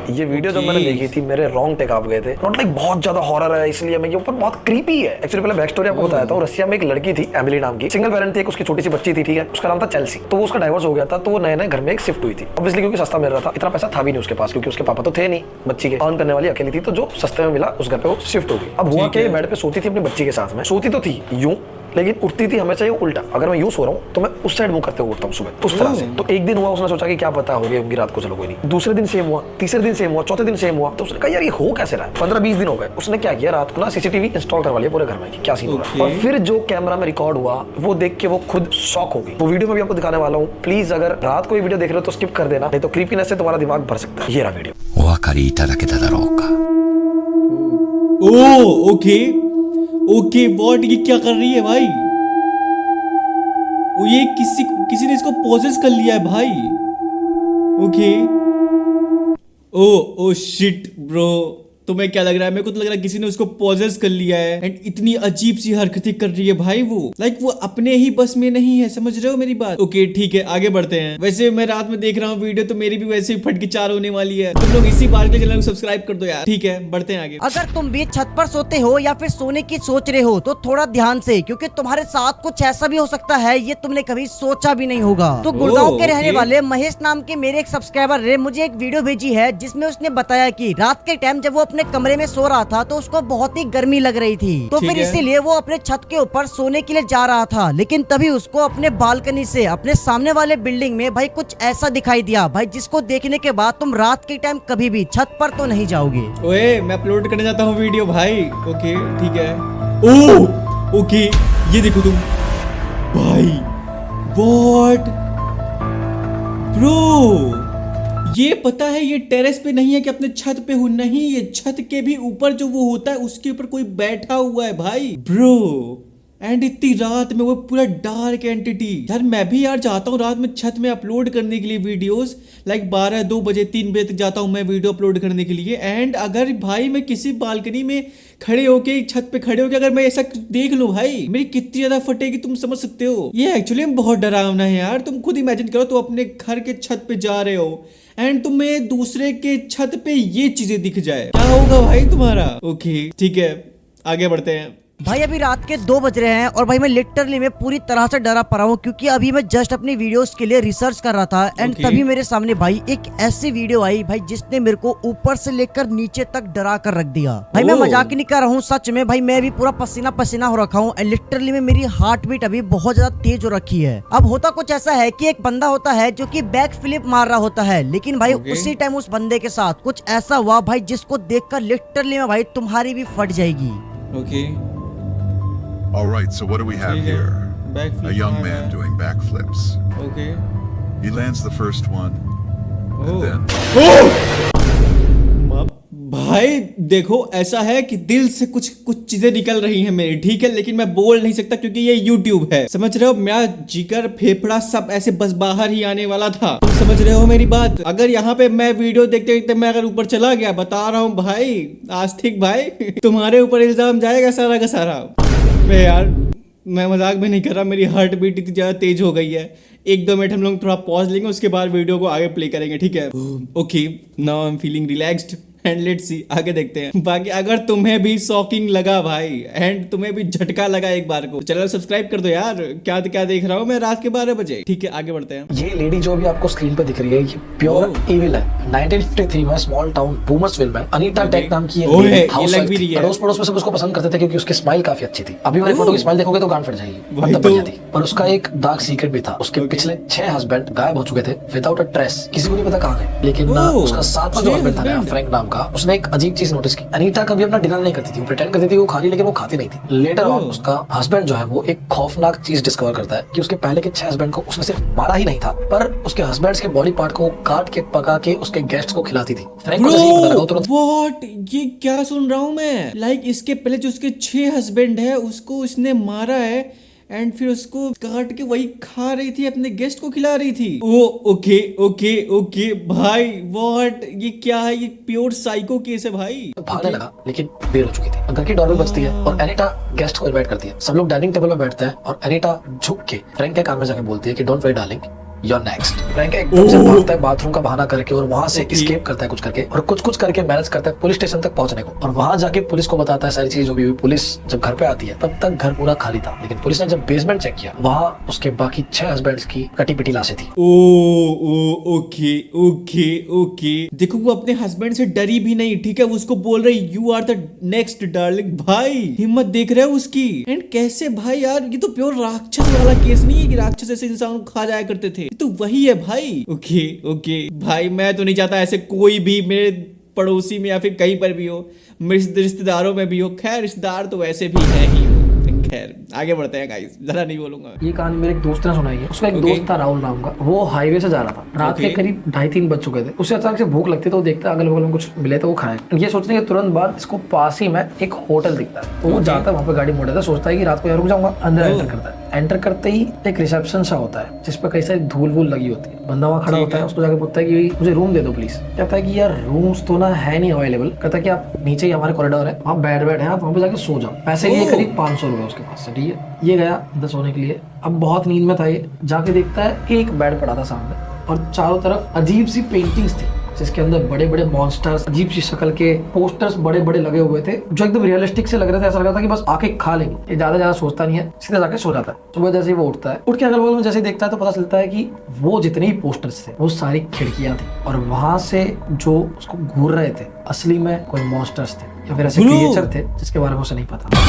ये वीडियो जब मैंने देखी थी मेरे रोंगटे कांप गए थे। नॉट लाइक बहुत ज्यादा हॉरर है इसलिए मैं, ये ऊपर बहुत क्रीपी है। एक्चुअली पहले बैक स्टोरी आपको बताया था। रशिया में एक लड़की थी एमिली नाम की, सिंगल पेरेंट थी, उसकी छोटी सी बच्ची थी, ठीक है। उसका नाम था चेल्सी। तो उसका डाइवोर्स हो गया था, तो वो नए नए घर में एक शिफ्ट हुई थी। ऑब्वियसली क्योंकि सस्ता मिल रहा था, इतना पैसा था भी नहीं उसके पास, क्योंकि उसके पापा तो थे नहीं बच्ची के, अर्न करने वाली अकेली थी। तो जो सस्ते में मिला उस घर पे वो शिफ्ट हो गई। अब हुआ कि बेड पे सोती थी अपनी बच्ची के साथ में, सोती तो थी यूं, लेकिन उठती थी हमेशा ये उल्टा। अगर मैं यूं सो रहा हूँ तो मैं उस साइड मुंह करते हुए उठता हूँ सुबह, उस तरह से। तो एक दिन हुआ, उसने सोचा कि क्या पता हो गई होंगी रात को, चलो कोई नहीं। दूसरे दिन सेम हुआ, तीसरे दिन सेम हुआ, चौथे दिन सेम हुआ। तो उसने कहा यार ये हो कैसे रहा है। 15-20 दिन हो गए। उसने क्या किया, रात को ना सीसीटीवी इंस्टॉल करवा लिया पूरे घर में कि क्या सीन हो रहा है। और फिर जो कैमरा में रिकॉर्ड हुआ वो देख के वो खुद शॉक हो गई। वो वीडियो में भी आपको दिखाने वाला हूँ। प्लीज अगर रात को ये वीडियो देख रहे हो तो स्किप कर देना, नहीं तो क्रीपीनेस से तुम्हारा दिमाग भर सकता है। ये रहा वीडियो। ओह ओके व्हाट, ये क्या कर रही है भाई? ओ ये किसी ने इसको पॉजेस कर लिया है भाई। ओके ओ शिट ब्रो, तुम्हें क्या लग रहा है? मेरे को तो लग रहा है किसी ने उसको पॉजेस कर लिया है। एंड इतनी अजीब सी हरकतें कर रही है भाई वो, लाइक वो अपने ही बस में नहीं है। समझ रहे हो मेरी बात? ओके ठीक है, आगे बढ़ते हैं। वैसे मैं रात में देख रहा हूँ वीडियो, तो मेरी भी वैसे ही फटकी चार होने वाली है। तुम लोग इसी बार के चैनल को सब्सक्राइब कर दो यार। ठीक है, बढ़ते हैं आगे। अगर तुम भी छत पर सोते हो या फिर सोने की सोच रहे हो तो थोड़ा ध्यान से, क्योंकि तुम्हारे साथ कुछ ऐसा भी हो सकता है ये तुमने कभी सोचा भी नहीं होगा। तो गुड़गांव के रहने वाले महेश नाम के मेरे एक सब्सक्राइबर ने मुझे एक वीडियो भेजी है, जिसमें उसने बताया कि रात के टाइम जब वो अपने कमरे में सो रहा था तो उसको बहुत ही गर्मी लग रही थी। तो फिर इसीलिए वो अपने छत के ऊपर सोने के लिए जा रहा था। लेकिन तभी उसको अपने बालकनी से अपने सामने वाले बिल्डिंग में भाई कुछ ऐसा दिखाई दिया भाई, जिसको देखने के बाद तुम रात के टाइम कभी भी छत पर तो नहीं जाओगे। ओए मैं अपलोड करने जाता हूँ वीडियो भाई। ओके ठीक है। ओह ओके, ये देखो तुम भाई, व्हाट ब्रो, ये पता है ये टेरेस पे नहीं है कि अपने छत पे हूं, नहीं, ये छत के भी ऊपर जो वो होता है उसके ऊपर कोई बैठा हुआ है भाई ब्रो। एंड इतनी रात में वो पूरा डार्क एंटिटी। यार मैं भी यार जाता हूँ रात में छत में अपलोड करने के लिए वीडियोस, लाइक 12-2 बजे 3 बजे तक जाता हूँ मैं वीडियो अपलोड करने के लिए। एंड अगर भाई मैं किसी बालकनी में खड़े होके, छत पे खड़े होके अगर मैं ऐसा देख लूं भाई, मेरी कितनी ज्यादा फटेगी तुम समझ सकते हो। ये एक्चुअली बहुत डरावना है यार। तुम खुद इमेजिन करो, तो अपने घर के छत पे जा रहे हो एंड तुम्हें दूसरे के छत पे ये चीजें दिख जाए, क्या होगा भाई तुम्हारा? ओके ठीक है, आगे बढ़ते हैं। भाई अभी रात के 2 बज रहे हैं और भाई मैं लिटरली मैं पूरी तरह से डरा पड़ा हूँ, क्योंकि अभी मैं जस्ट अपनी वीडियोस के लिए रिसर्च कर रहा था। एंड तभी मेरे सामने भाई एक ऐसी वीडियो आई भाई, जिसने मेरे को ऊपर से लेकर नीचे तक डरा कर रख दिया भाई। मैं मजाक नहीं कर रहा हूँ, सच में भाई मैं भी पूरा पसीना पसीना हो रखा हूँ। एंड लिटरली में मेरी हार्ट बीट अभी बहुत ज्यादा तेज हो रखी है। अब होता कुछ ऐसा है कि एक बंदा होता है जो कि बैक फ्लिप मार रहा होता है, लेकिन भाई उसी टाइम उस बंदे के साथ कुछ ऐसा हुआ भाई, जिसको देखकर लिटरली में भाई तुम्हारी भी फट जाएगी। Okay All right, so what do we have here? Backflip A young man doing backflips. Okay. He lands the first one, and then भाई देखो ऐसा है कि दिल से कुछ चीजें निकल रही हैं मेरी, ठीक है, लेकिन मैं बोल नहीं सकता क्योंकि ये YouTube है। समझ रहे हो, मेरा जिगर फेफड़ा सब ऐसे बस बाहर ही आने वाला था। तुम समझ रहे हो मेरी बात? अगर यहाँ पे मैं वीडियो देखते देखते मैं अगर ऊपर चला गया, बता रहा हूँ भाई आस्तिक भाई तुम्हारे ऊपर इल्जाम जाएगा सारा का सारा। मैं यार मैं मजाक भी नहीं कर रहा, मेरी हार्ट बीट इतनी ज्यादा तेज हो गई है। 1-2 मिनट हम लोग थोड़ा पॉज लेंगे, उसके बाद वीडियो को आगे प्ले करेंगे, ठीक है? Okay now I am feeling relaxed and let's see, आगे देखते हैं। बाकी अगर तुम्हें भी शॉकिंग लगा भाई एंड तुम्हें भी झटका लगा एक बार को, चैनल सब्सक्राइब कर दो यार। क्या देख रहा हूँ मैं रात के 12 बजे, ठीक है? आगे बढ़ते हैं। ये लेडी जो भी आपको स्क्रीन पे दिख रही है, ये प्योर इविल है। 1953 में स्मॉल टाउन बूमर्सविल में अनीता टेक नाम की अड़ोस पड़ोस में सब उसको पसंद करते थे क्योंकि उसकी स्माइल काफी अच्छी थी। अभी वाली फोटो की स्माइल देखोगे तो गांड फट जाएगी, मतलब बढ़िया थी। पर उसका एक डार्क सीक्रेट भी था। उसके पिछले 6 हस्बैंड गायब हो चुके थे विदाउट अ ट्रेस, किसी को नहीं पता कहाँ है। लेकिन उसका 7वां जो हस्बैंड था ना, फ्रैंक नाम का, उसने एक अजीब चीज नोटिस की। अनीता कभी अपना डिनर नहीं करती थी, वो प्रिटेंड करती थी वो खा रही, लेकिन वो खाती नहीं थी। लेटर ऑन उसका हस्बैंड जो है वो एक खौफनाक चीज डिस्कवर करता है कि उसके पहले के 6 हस्बैंड को उसने सिर्फ मारा ही नहीं था, पर उसके हस्बैंड्स के बॉडी पार्ट को काट के पका के उसके गेस्ट को खिलाती थी। फ्रैंक को जैसे ही पता लगा तुरंत, व्हाट, ये क्या सुन रहा हूँ मैं? लाइक इसके पहले जो उसके 6 हस्बैंड है उसको उसने मारा है एंड फिर उसको काट के वही खा रही थी, अपने गेस्ट को खिला रही थी। ओ ओके ओके ओके भाई, व्हाट, ये क्या है? ये प्योर साइको केस है भाई। तो भागने लगा, लेकिन देर हो चुकी थी। घर की डोरबेल बजती है और एनिटा गेस्ट को इनवाइट करती है। सब लोग डाइनिंग टेबल पे बैठते हैं और एनिटा झुक के फ्रैंक के कान में जाके बोलती है कि don't worry darling, you're next। Frank एकदम से भागता है बाथरूम का बहाना करके और वहां से escape करता है कुछ करके और कुछ करके मैनेज करता है पुलिस स्टेशन तक पहुंचने को और वहां जाके पुलिस को बताता है सारी चीज जो भी हुई। पुलिस जब घर पे आती है तब तक घर पूरा खाली था, लेकिन पुलिस ने जब बेसमेंट चेक किया वहां उसके बाकी 6 हस्बैंड्स की कटी पिटी लाशें थी। Okay okay okay. देखो वो अपने हस्बैंड से डरी भी नहीं, ठीक है, उसको बोल रही you are the next darling. भाई हिम्मत देख रहे हो उसकी। एंड कैसे भाई यार, ये तो प्योर राक्षस वाला केस नहीं है कि राक्षस ऐसे इंसान को खा जाया करते थे, ये तो वही है भाई। ओके ओके भाई, मैं तो नहीं चाहता ऐसे कोई भी मेरे पड़ोसी में या फिर कहीं पर भी हो, मेरे रिश्तेदारों में भी हो। खैर रिश्तेदार तो वैसे भी है ही। खैर आगे बढ़ते हैं गाइस, जरा नहीं बोलूंगा। ये कहानी मेरे एक दोस्त ने सुनाई है। उसका एक दोस्त था राहुल नाम का, वो हाईवे से जा रहा था, रात के करीब 2:30-3 बज चुके थे। उसे अचानक से भूख लगती तो वो देखता अगल बगल में कुछ मिले तो वो खाए। ये सोचने के तुरंत बाद इसको पास ही में एक होटल दिखता है, तो वो जाता है वहाँ पे गाड़ी मोड़ देता है, सोचता है कि रात को यहाँ रुक जाऊंगा। अंदर एंटर करता है, एंटर करते ही एक रिसेप्शन सा होता है जिसपे कई सारी धूल वूल लगी होती है। बंदा वहाँ खड़ा होता है, उसको जाके पूछता है कि मुझे रूम दे दो प्लीज। कहता है कि यार रूम्स तो ना है नहीं अवेलेबल। कहता है कि आप नीचे ही हमारे कॉरिडोर है, वहाँ बेड है, आप वहाँ पे जाके सो जाओ। पैसे लिए करीब 500 रुपए उसके पास से, ठीक है। ये गया अंदर सोने के लिए। अब बहुत नींद में था ये, जाके देखता है एक बेड पड़ा था सामने और चारों तरफ अजीब सी पेंटिंग्स थी जिसके अंदर बड़े बड़े मॉन्स्टर्स, अजीब सी शक्ल के पोस्टर्स बड़े बड़े लगे हुए थे जो एकदम रियलिस्टिक से लग रहे थे। ऐसा लग रहा था कि बस आके खा लेंगे। ये ज्यादा सोचता नहीं है, सीधा जाके सो जाता है। सुबह जैसे ही वो उठता है, उठ के अगल बगल में जैसे ही देखता है तो पता चलता है कि वो जितने भी पोस्टर्स थे वो सारी खिड़कियां थी और वहां से जो उसको घूर रहे थे असली में कोई मॉन्स्टर्स थे या फिर ऐसे क्रिएचर थे जिसके बारे में उसे नहीं पता।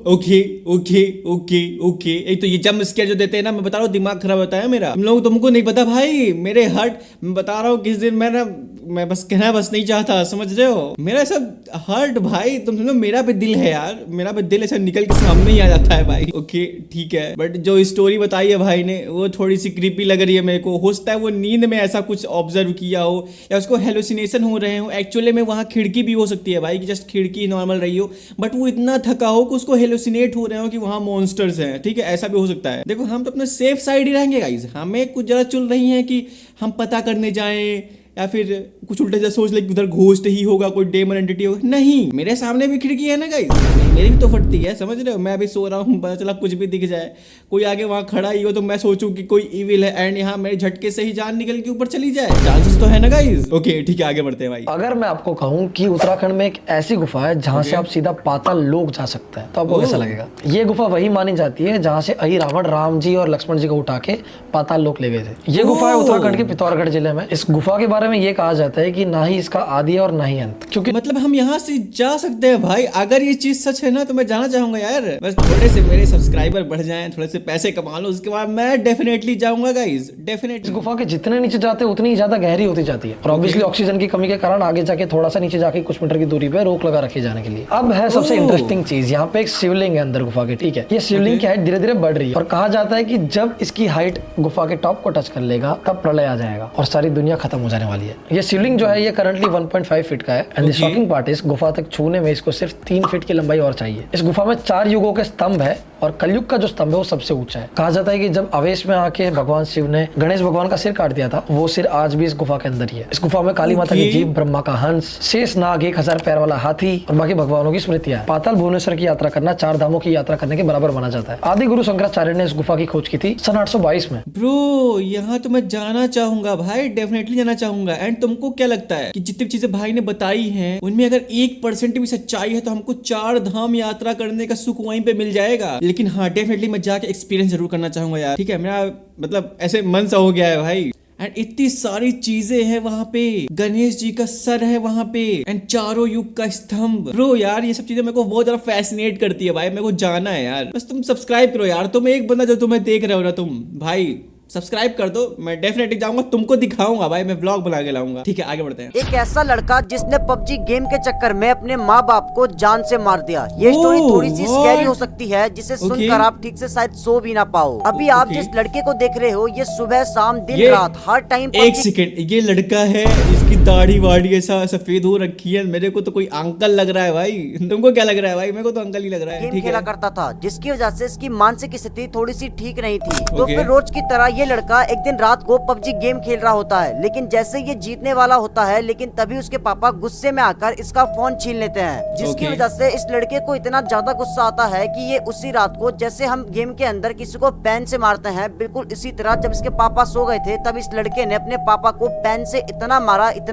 Okay okay okay okay. एक तो ये जंप स्केयर जो देते हैं ना, मैं बता रहा हूँ दिमाग खराब होता है मेरा। तुम लोग तुमको नहीं पता भाई, मेरे हर्ट, मैं बता रहा हूँ किस दिन मैं बस कहना बस नहीं चाहता, समझ रहे हो, मेरा सब हर्ट भाई। तुम समझो मेरा भी दिल है यार, मेरा भी दिल ऐसा निकल के सामने ही आ जाता है भाई। ओके ठीक है, बट जो स्टोरी बताई है भाई ने वो थोड़ी सी क्रीपी लग रही है मेरे को। हो सकता है वो नींद में ऐसा कुछ ऑब्जर्व किया हो या उसको हेलुसिनेशन हो रहे हो। एक्चुअली में वहाँ खिड़की भी हो सकती है भाई, कि जस्ट खिड़की नॉर्मल रही हो, बट वो इतना थका हो कि उसको हेलुसिनेट हो रहे हो कि वहाँ मॉन्स्टर्स हैं, ठीक है, ऐसा भी हो सकता है। देखो हम तो अपने सेफ साइड ही रहेंगे गाइज, हमें कुछ जरा चुल रही है कि हम पता करने जाएं या फिर कुछ उल्टा जैसा सोच ले कि उधर घोस्ट ही होगा, कोई डेमन एंटिटी होगा। नहीं, मेरे सामने भी खिड़की है ना गाइस, मेरी भी तो फटती है, समझ रहे हो। मैं अभी सो रहा हूँ, पता चला कुछ भी दिख जाए, कोई आगे वहाँ खड़ा ही हो तो मैं सोचूं कि कोई इविल है एंड यहाँ मेरे झटके से ही जान निकल के ऊपर चली जाए, चांसेस तो है ना गाइस। ओके ठीक है, आगे बढ़ते हैं भाई। अगर मैं आपको कहूँ कि उत्तराखंड में एक ऐसी गुफा है जहाँ से आप सीधा पाताल लोक जा सकते हैं तो आपको कैसा लगेगा? ये गुफा वही मानी जाती है जहाँ से अहि रावण राम जी और लक्ष्मण जी को उठा के पाताल लोक ले गए थे। ये गुफा है उत्तराखंड के पिथौरागढ़ जिले में। इस गुफा के बारे में ये कहा जाता है कि ना ही इसका आदि है और ना ही अंत, क्योंकि मतलब हम यहाँ से जा सकते हैं भाई। अगर ये चीज सच है ना तो मैं जाना चाहूंगा यार। बस थोड़े से मेरे सब्सक्राइबर बढ़ जाएं, थोड़े से पैसे कमा लो, उसके बाद मैं डेफिनेटली जाऊंगा गाइस, डेफिनेटली। इस गुफा के जितने नीचे जाते हैं उतनी ज्यादा गहरी होती जाती है और ऑब्वियसली ऑक्सीजन की कमी के कारण आगे जाके थोड़ा सा नीचे जाके कुछ मीटर की दूरी पे रोक लगा रखी जाने के लिए। अब है सबसे इंटरेस्टिंग चीज, यहाँ पे एक शिवलिंग है अंदर गुफा के, ठीक है। ये शिवलिंग की हाइट धीरे धीरे बढ़ रही है और कहा जाता है कि जब इसकी हाइट गुफा के टॉप को टच कर लेगा तब प्रलय आ जाएगा और सारी दुनिया खत्म हो जाने वाली है। ये शिवलिंग जो है ये करंटली 1.5 फीट का है एंड द शॉकिंग पार्ट इस गुफा तक छूने में इसको सिर्फ 3 फीट की लंबाई और चाहिए। इस गुफा में 4 युगों के स्तंभ है और कलयुग का जो स्तंभ है वो सबसे ऊंचा है। कहा जाता है कि जब आवेश में आके भगवान शिव ने गणेश भगवान का सिर काट दिया था, वो सिर आज भी इस गुफा के अंदर ही है। इस गुफा में काली माता की जीभ, ब्रह्मा का हंस, शेष नाग, 1000 पैर वाला हाथी और बाकी भगवानों की स्मृतियां। पाताल भुवनेश्वर की यात्रा करना 4 धामों की यात्रा करने के बराबर माना जाता है। आदि गुरु शंकराचार्य ने इस गुफा की खोज की थी सन 822 में। ब्रो यहाँ तो मैं जाना चाहूंगा भाई, डेफिनेटली जाना चाहूंगा। एंड तुमको क्या लगता है कि जितनी चीजें भाई ने बताई हैं उनमें अगर 1% भी सच्चाई है तो हमको 4 धाम यात्रा करने का सुख वहीं पे मिल जाएगा? लेकिन हाँ डेफिनेटली मैं जाके एक्सपीरियंस जरूर करना चाहूंगा यार, ठीक है। मेरा मतलब ऐसे मन सा हो गया है भाई। एंड इतनी सारी चीजें हैं वहाँ पे, गणेश जी का सर है वहाँ पे एंड 4 युग का स्तंभ। ब्रो यार ये सब चीजें मेरे को बहुत ज्यादा फैसिनेट करती है भाई, मेरे को जाना है यार। बस तुम सब्सक्राइब करो यार, तुम एक बंदा जो तुम्हें देख रहे हो ना, तुम भाई सब्सक्राइब कर दो, मैं डेफिनेटली जाऊंगा, तुमको दिखाऊंगा भाई, मैं व्लॉग बना के लाऊंगा, ठीक है। आगे बढ़ते हैं। एक ऐसा लड़का जिसने पबजी गेम के चक्कर में अपने माँ बाप को जान से मार दिया। ये स्टोरी थोड़ी सी स्कैरी हो सकती है जिसे सुनकर आप ठीक से शायद सो भी ना पाओ। अभी आप जिस लड़के को देख रहे हो ये सुबह शाम दिन रात हर टाइम। एक सेकेंड, ये लड़का है, इसकी दाढ़ी वाड़ी ऐसा सफेद हो रखी है, मेरे को तो कोई अंकल लग रहा है भाई। तुमको क्या लग रहा है भाई? मेरे को तो अंकल ही लग रहा है। गेम ठीक खेला है। करता था, जिसकी वजह से इसकी मानसिक स्थिति थोड़ी सी ठीक नहीं थी। तो Okay. फिर रोज की तरह ये लड़का एक दिन रात को पबजी गेम खेल रहा होता है, लेकिन जैसे ये जीतने वाला होता है, लेकिन तभी उसके पापा गुस्से में आकर इसका फोन छीन लेते हैं, जिसकी Okay. वजह से इस लड़के को इतना ज्यादा गुस्सा आता है कि ये उसी रात को, जैसे हम गेम के अंदर किसी को पेन से मारते हैं, बिल्कुल इसी तरह जब इसके पापा सो गए थे तब इस लड़के ने अपने पापा को पेन से इतना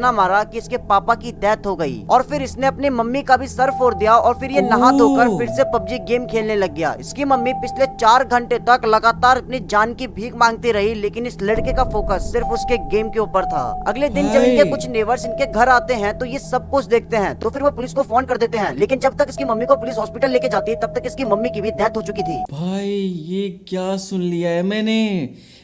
मारा कि इसके पापा की डेथ हो गई। और फिर इसने अपनी मम्मी का भी सर फोड़ दिया और फिर ये नहा धोकर फिर से पबजी गेम खेलने लग गया। इसकी मम्मी पिछले 4 घंटे तक लगातार अपनी जान की भीख मांगती रही, लेकिन इस लड़के का फोकस सिर्फ उसके गेम के ऊपर था। अगले दिन जब इनके कुछ नेबर्स इनके घर आते हैं तो ये सब कुछ देखते हैं, तो फिर वो पुलिस को फोन कर देते हैं, लेकिन जब तक इसकी मम्मी को पुलिस हॉस्पिटल लेके जाती है तब तक इसकी मम्मी की भी डेथ हो चुकी थी। भाई ये क्या सुन लिया है मैंने।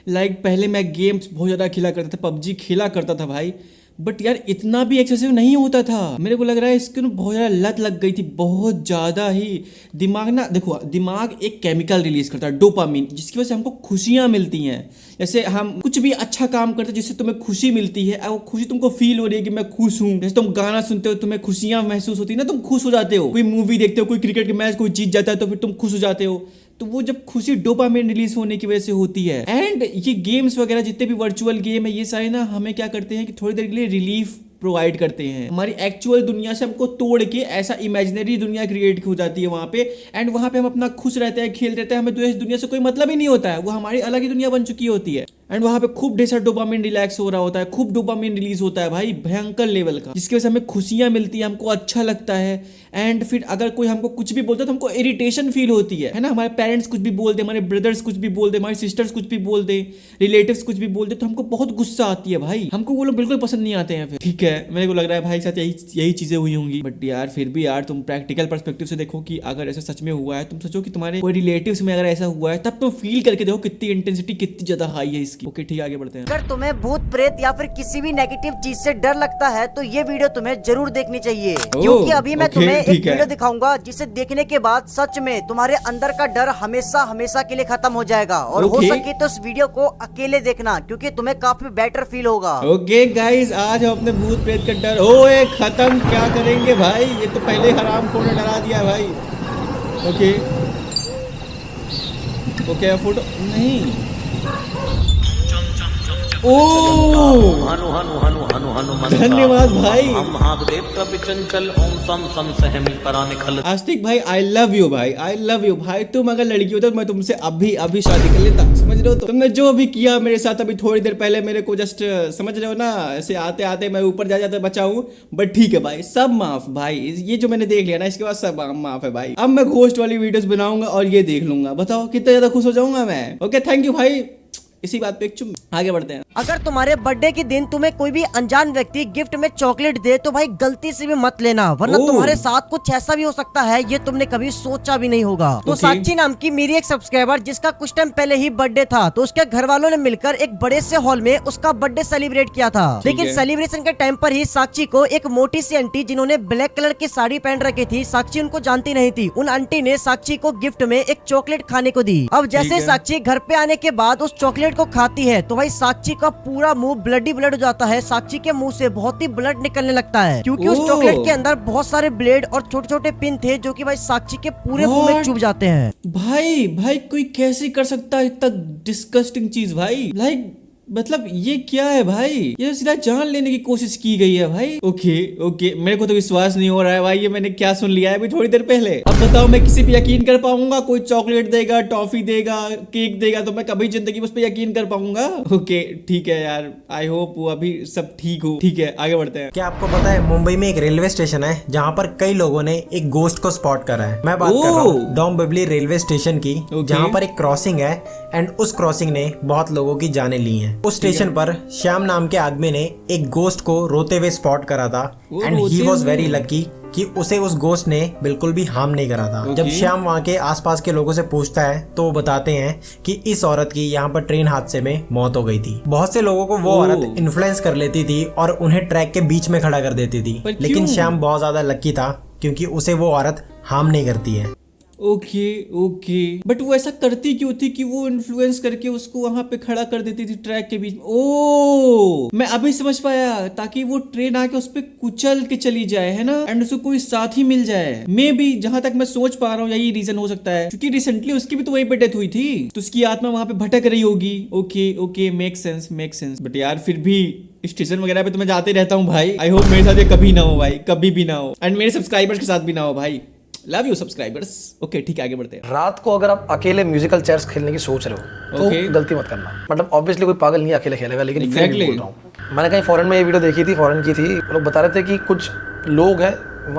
पहले मैं गेम्स बहुत ज़्यादा खेला करता था, पबजी खेला करता था भाई, बट यार इतना भी एक्सेसिव नहीं होता था। मेरे को लग रहा है इसके बहुत ज़्यादा लत लग गई थी, बहुत ज़्यादा ही। दिमाग ना, देखो दिमाग एक केमिकल रिलीज करता है डोपामिन, जिसकी वजह से हमको खुशियाँ मिलती हैं। जैसे हम कुछ भी अच्छा काम करते हैं जिससे तुम्हें खुशी मिलती है, वो खुशी तुमको फील हो रही है कि मैं खुश हूँ। जैसे तुम गाना सुनते हो, तुम्हें खुशियाँ महसूस होती है ना, तुम खुश हो जाते हो। कोई मूवी देखते हो, कोई क्रिकेट के मैच कोई जीत जाता है तो फिर तुम खुश हो जाते हो। तो वो जब खुशी डोपामिन रिलीज होने की वजह से होती है। एंड ये गेम्स वगैरह जितने भी वर्चुअल गेम है, ये सारे ना हमें क्या करते हैं कि थोड़ी देर के लिए रिलीफ प्रोवाइड करते हैं। हमारी एक्चुअल दुनिया से हमको तोड़ के ऐसा इमेजिनरी दुनिया क्रिएट हो जाती है वहाँ पे, एंड वहाँ पे हम अपना खुश रहते हैं, खेल रहते हैं, हमें इस दुनिया से कोई मतलब ही नहीं होता है, वो हमारी अलग ही दुनिया बन चुकी होती है। एंड वहाँ पे खूब ढेर सारा डोपामिन रिलैक्स हो रहा होता है, खूब डोपामिन रिलीज होता है भाई, भयंकर लेवल का, जिसकी वजह से हमें खुशियाँ मिलती है, हमको अच्छा लगता है। एंड फिर अगर कोई हमको कुछ भी बोलता है तो हमको इरिटेशन फील होती है ना। हमारे पेरेंट्स कुछ भी बोल दे, हमारे ब्रदर्स कुछ भी बोल दे, हमारी सिस्टर्स कुछ भी बोल दे, रिलेटिव्स कुछ भी बोल दे, तो हमको बहुत गुस्सा आती है भाई, हमको वो लोग बिल्कुल पसंद नहीं आते हैं फिर। ठीक है, मेरे को लग रहा है भाई साथ यही चीजें हुई होंगी, बट यार फिर भी यार तुम प्रैक्टिकल पर्सपेक्टिव से देखो कि अगर ऐसा सच में हुआ है, तुम सोचो कि तुम्हारे कोई रिलेटिव्स में अगर ऐसा हुआ है, तब तुम फील करके देखो कितनी इंटेंसिटी कितनी ज्यादा हाई है इसकी। ओके ठीक है, आगे बढ़ते हैं। अगर तुम्हें भूत प्रेत या फिर किसी भी नेगेटिव चीज से डर लगता है तो ये वीडियो तुम्हें जरूर देखनी चाहिए, क्योंकि अभी मैं तुम्हें एक वीडियो दिखाऊंगा जिसे देखने के बाद सच में तुम्हारे अंदर का डर हमेशा हमेशा के लिए खत्म हो जाएगा। और हो सके तो इस वीडियो को अकेले देखना, क्योंकि तुम्हें काफी बेटर फील होगा। ओके गाइस, आज हम अपने भूत प्रेत का डर ओए खत्म क्या करेंगे भाई, ये तो पहले हरामखोर ने डरा दिया भाई। ओके ओके, फोटो नहीं। ओ धन्यवाद भाई आस्तिक भाई, आई लव यू भाई, आई लव यू भाई। तुम अगर लड़की हो तो मैं तुमसे अभी अभी शादी कर लेता, समझ रहे हो? तो तुमने जो भी किया मेरे साथ अभी थोड़ी देर पहले, मेरे को जस्ट समझ रहे हो ना, ऐसे आते आते मैं ऊपर जा जाते बचाऊं, बट ठीक है भाई, सब माफ भाई। ये जो मैंने देख लिया ना, इसके बाद सब माफ है भाई। अब मैं घोस्ट वाली वीडियोस बनाऊंगा और ये देख लूंगा, बताओ कितना ज्यादा खुश हो जाऊंगा मैं। ओके थैंक यू भाई, इसी बात पे एक चुप। आगे बढ़ते हैं। अगर तुम्हारे बर्थडे के दिन तुम्हें कोई भी अनजान व्यक्ति गिफ्ट में चॉकलेट दे तो भाई गलती से भी मत लेना, वरना तुम्हारे साथ कुछ ऐसा भी हो सकता है ये तुमने कभी सोचा भी नहीं होगा। तो साक्षी नाम की मेरी एक सब्सक्राइबर, जिसका कुछ टाइम पहले ही बर्थडे था, तो उसके घर वालों ने मिलकर एक बड़े से हॉल में उसका बर्थडे सेलिब्रेट किया था। लेकिन सेलिब्रेशन के टाइम पर ही साक्षी को एक मोटी सी आंटी, जिन्होंने ब्लैक कलर की साड़ी पहन रखी थी, साक्षी उनको जानती नहीं थी, उन आंटी ने साक्षी को गिफ्ट में एक चॉकलेट खाने को दी। अब जैसे साक्षी घर पे आने के बाद उस चॉकलेट को खाती है तो भाई साक्षी का पूरा मुंह ब्लडी ब्लड हो जाता है। साक्षी के मुंह से बहुत ही ब्लड निकलने लगता है, क्योंकि उस चॉकलेट के अंदर बहुत सारे ब्लेड और छोटे छोटे पिन थे, जो कि भाई साक्षी के पूरे मुंह में चुभ जाते हैं। भाई कोई कैसे कर सकता है इतना डिस्गस्टिंग चीज भाई, मतलब ये क्या है भाई, ये सीधा जान लेने की कोशिश की गई है भाई। ओके मेरे को तो विश्वास नहीं हो रहा है भाई, ये मैंने क्या सुन लिया है अभी थोड़ी देर पहले। अब बताओ मैं किसी पे यकीन कर पाऊंगा? कोई चॉकलेट देगा, टॉफी देगा, केक देगा तो मैं कभी जिंदगी में उस पर यकीन कर पाऊंगा? ओके ठीक है यार, आई होप वो अभी सब ठीक हो। ठीक है आगे बढ़ते हैं। क्या आपको पता है मुंबई में एक रेलवे स्टेशन है जहाँ पर कई लोगों ने एक गोस्ट को स्पॉट करा है। मैं बात कर रहा हूँ डोंबिवली रेलवे स्टेशन की, जहाँ पर एक क्रॉसिंग है एंड उस क्रॉसिंग ने बहुत लोगों की जानें ली हैं। उस स्टेशन पर श्याम नाम के आदमी ने एक गोस्ट को रोते हुए स्पॉट करा था and he was very lucky कि उसे उस गोस्ट ने बिल्कुल भी हार्म नहीं करा था। जब श्याम वहाँ के आसपास के लोगों से पूछता है तो वो बताते हैं कि इस औरत की यहाँ पर ट्रेन हादसे में मौत हो गई थी। बहुत से लोगों को वो औरत इन्फ्लुएंस कर लेती थी और उन्हें ट्रैक के बीच में खड़ा कर देती थी, लेकिन श्याम बहुत ज्यादा लकी था क्योंकि उसे वो औरत हार्म नहीं करती है। ओके ओके, बट वो ऐसा करती क्यों थी कि वो इन्फ्लुएंस करके उसको वहां पे खड़ा कर देती थी ट्रैक के बीच? ओ मैं अभी समझ पाया, ताकि वो ट्रेन आके उस पे कुचल के चली जाए, है ना, एंड उसको कोई साथी मिल जाए। मे बी जहां तक मैं सोच पा रहा हूँ यही रीजन हो सकता है, क्योंकि रिसेंटली उसकी भी तो वहीं पे डेथ हुई थी, तो उसकी आत्मा वहां पे भटक रही होगी। Okay okay, make sense. But यार फिर भी स्टेशन वगैरह पे तो मैं जाते रहता हूँ भाई। आई होप मेरे साथ ये कभी ना हो भाई, कभी भी ना हो, एंड मेरे सब्सक्राइबर्स के साथ भी ना हो भाई। Love you subscribers. ओके ठीक है, आगे बढ़ते हैं। रात को अगर आप अकेले म्यूजिकल चेयर्स खेलने की सोच रहे हो तो Okay. गलती मत करना। मतलब ऑब्वियसली कोई पागल नहीं अकेले खेलेगा, लेकिन फिर भी Exactly. बोल रहा हूँ। मैंने कहीं फॉरेन में ये वीडियो देखी थी, फॉरेन की थी, वो लोग बता रहे थे कि कुछ लोग हैं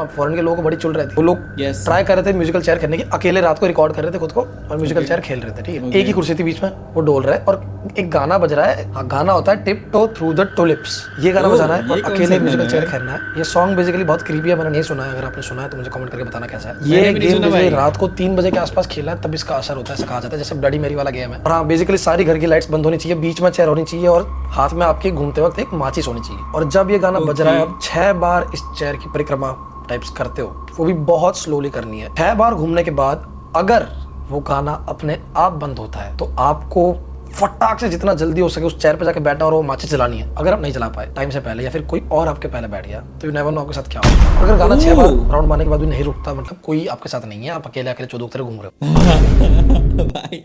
फॉरेन के लोगों को बड़ी चुल रहे थे, वो लोग Yes. ट्राई कर रहे थे म्यूजिकल चेयर खेलने की, अकेले रात को रिकॉर्ड कर रहे थे खुद को और म्यूजिकल चेयर खेल रहे थे। ठीक है, एक ही कुर्सी थी बीच में, वो डोल रहा है और एक गाना बज रहा है। हाँ, गाना होता है tip toe through the tulips, ये गाना बजाना है और ये कौन अकेले सा म्यूजिकल गाना चेयर है? खेलना है। ये सॉन्ग बेसिकली बहुत क्रीपी है, मैंने नहीं सुना है। अगर आपने सुना है तो मुझे कमेंट करके बताना कैसा है। मैंने ये भी नहीं गेम सुना भाई। रात को 3 बजे के आसपास खेला है, तब इसका असर होता है, ऐसा कहा जाता है, जैसे ब्लडी मेरी वाला गेम है। और हाँ, बेसिकली सारी घर की लाइट्स बंद होनी चाहिए, बीच में चेयर होनी चाहिए और हाथ में आपके घूमते वक्त एक माचिस होनी चाहिए। और जब ये गाना बज रहा है, आप 6 बार इस चेयर की परिक्रमा टाइप्स करते हो, वो भी बहुत स्लोली करनी है। 6 बार घूमने के बाद अगर वो गाना अपने आप बंद होता है तो आपको फटाक से जितना जल्दी हो सके उस चेयर पे जाके बैठना और वो माचिस जलानी है। अगर आप नहीं जला पाए टाइम से पहले या फिर कोई और आपके पहले बैठ गया तो यू नेवर नो आपके साथ क्या होगा। अगर गाना 6 बार राउंड मारने के बाद भी नहीं रुकता, मतलब कोई आपके साथ नहीं है, आप अकेले चौदह तरह घूम रहे हो। भाई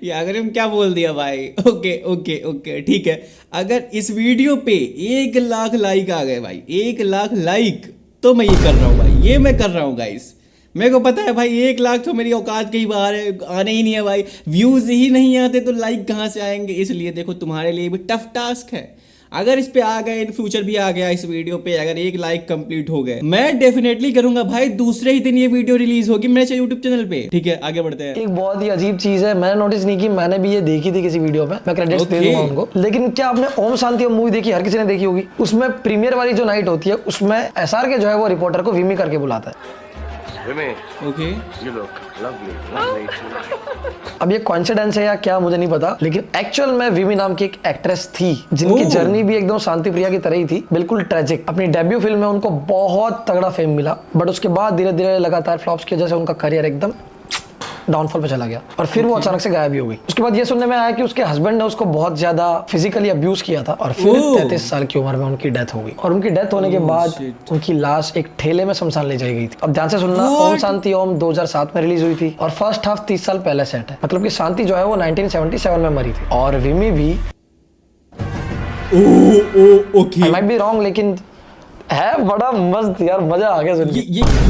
ये अगर हम क्या बोल दिया भाई। ओके ठीक है, अगर इस वीडियो पे 1 लाख लाइक आ गए भाई, 1 लाख लाइक, तो मैं ये कर रहा हूँ भाई, ये मैं कर रहा हूँ गाइस। मेरे को पता है भाई 1 लाख तो मेरी औकात के ही बाहर है, आने ही नहीं है भाई। व्यूज ही नहीं आते तो लाइक कहाँ से आएंगे? इसलिए देखो तुम्हारे लिए भी टफ टास्क है। अगर इस पे आ गए, इन फ्यूचर भी आ गया इस वीडियो पे, अगर 1 लाइक कंप्लीट हो गए, मैं डेफिनेटली करूंगा भाई। दूसरे ही दिन ये वीडियो रिलीज होगी मेरे यूट्यूब चैनल पे। ठीक है, आगे बढ़ते हैं। एक बहुत ही अजीब चीज है, मैंने नोटिस नहीं की, मैंने भी ये देखी थी किसी वीडियो में, मैं क्रेडिट्स दे दूंगा उनको। लेकिन क्या आपने ओम शांति ओम मूवी देखी? हर किसी ने देखी होगी। उसमें प्रीमियर वाली जो नाइट होती है, उसमें एसआर के जो है वो रिपोर्टर को विमी करके बुलाता है। ओके, अब ये कॉन्सिडेंस है या क्या मुझे नहीं पता, लेकिन एक्चुअल में विमी नाम की एक एक्ट्रेस थी जिनकी जर्नी भी एकदम शांति प्रिया की तरह ही थी, बिल्कुल ट्रेजिक। अपनी डेब्यू फिल्म में उनको बहुत तगड़ा फेम मिला, बट उसके बाद धीरे धीरे लगातार फ्लॉप्स की वजह से उनका करियर एकदम डाउनफॉल पे चला गया और फिर वो अचानक से गायब ही हो गई। उसके बाद ये सुनने में आया कि उसके हस्बैंड ने उसको बहुत ज्यादा फिजिकली अब्यूज किया था और फिर 33 साल की उम्र में उनकी डेथ हो गई। और उनकी डेथ होने के बाद उनकी लाश एक ठेले में शमशान ले जाई गई थी। अब ध्यान से सुनना, ओम शांति ओम 2007 में रिलीज हुई थी और फर्स्ट हाफ 30 साल पहले सेट है। मतलब कि शांति जो है वो 1977 में मरी थी और विमी भी okay. I might be wrong, लेकिन है बड़ा मस्त यार, मजा आ गया सुन के।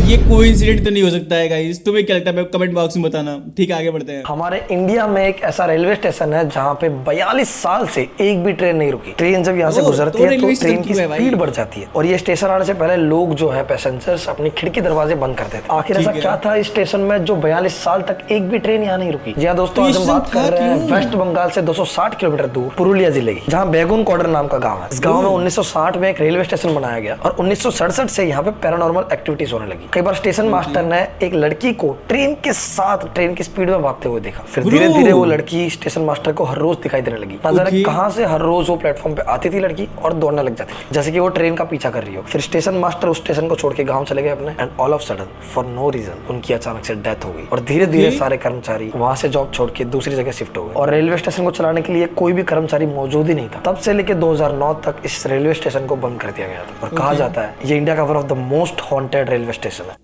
ये कोइंसिडेंट तो नहीं हो सकता है गाइस, तुम्हें क्या लगता है? कमेंट बॉक्स में बताना। ठीक है, आगे बढ़ते हैं। हमारे इंडिया में एक ऐसा रेलवे स्टेशन है जहाँ पे 42 साल से एक भी ट्रेन नहीं रुकी। ट्रेन जब यहाँ से गुजरती है तो ट्रेन की स्पीड बढ़ जाती है और ये स्टेशन आने से पहले लोग जो है पैसेंजर्स अपनी खिड़की दरवाजे बंद करते थे। आखिर ऐसा क्या था इस स्टेशन में जो 42 साल तक एक भी ट्रेन यहाँ नहीं रुकी? जी हाँ दोस्तों, आज हम बात कर रहे हैं वेस्ट बंगाल से 260 किलोमीटर दूर पुरुलिया जिले की, जहाँ बेगुन कॉर्डर नाम का गाँव है। इस गाँव में 1960 में एक रेलवे स्टेशन बनाया गया और 1967 से यहाँ पे पैरानॉर्मल एक्टिविटीज होने लगी। कई बार स्टेशन मास्टर ने एक लड़की को ट्रेन के साथ ट्रेन की स्पीड में भागते हुए देखा। फिर धीरे धीरे वो लड़की स्टेशन मास्टर को हर रोज दिखाई देने लगी। ना जाने कहां से हर रोज वो प्लेटफॉर्म पे आती थी लड़की और दौड़ने लग जाती थी, जैसे कि वो ट्रेन का पीछा कर रही हो। फिर स्टेशन मास्टर उस स्टेशन को छोड़ के गाँव चले गए अपने, and all of sudden for no reason उनकी अचानक से डेथ हो गई और धीरे धीरे सारे कर्मचारी वहां से जॉब छोड़ के दूसरी जगह शिफ्ट हो गए और रेलवे स्टेशन को चलाने के लिए कोई भी कर्मचारी मौजूद ही नहीं था। तब से लेकर 2009 तक इस रेलवे स्टेशन को बंद कर दिया गया था और कहा जाता है ये इंडिया का one of the most haunted railway station है।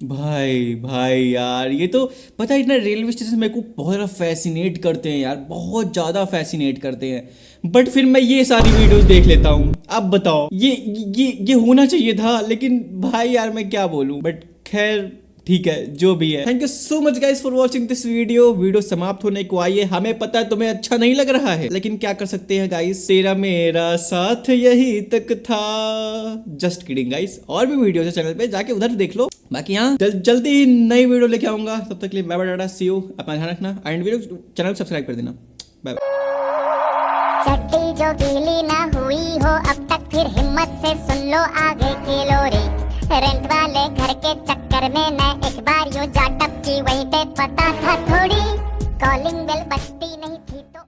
भाई यार, ये तो पता है ना, रेलवे स्टेशन मेरे को बहुत ज़्यादा फैसिनेट करते हैं यार, बहुत ज़्यादा फैसिनेट करते हैं। बट फिर मैं ये सारी वीडियोस देख लेता हूँ। अब बताओ, ये होना चाहिए था, लेकिन भाई यार मैं क्या बोलूँ। बट खैर ठीक है, जो भी है। Thank you so much guys for watching this video समाप्त होने को आई है। हमें पता है तुम्हें अच्छा नहीं लग रहा है, लेकिन क्या कर सकते हैं गाइस, तेरा मेरा साथ यही तक था। जस्ट किडिंग गाइस, और भी वीडियो है चैनल पे, जाके उधर देख लो। बाकी यहाँ जल्दी ही नई वीडियो लेके आऊंगा, तब तक के लिए bye bye, tata, see you, अपना ध्यान रखना एंड वीडियो चैनल सब्सक्राइब कर देना। Bye bye. चड्डी जो गीली ना हुई हो अब तक, फिर हिम्मत से सुन लो आगे की लोरी। रेंट वाले घर के चक्कर में मैं एक बार यूं जा टपकी, वहीं पे पता था थोड़ी कॉलिंग बेल बजती नहीं थी तो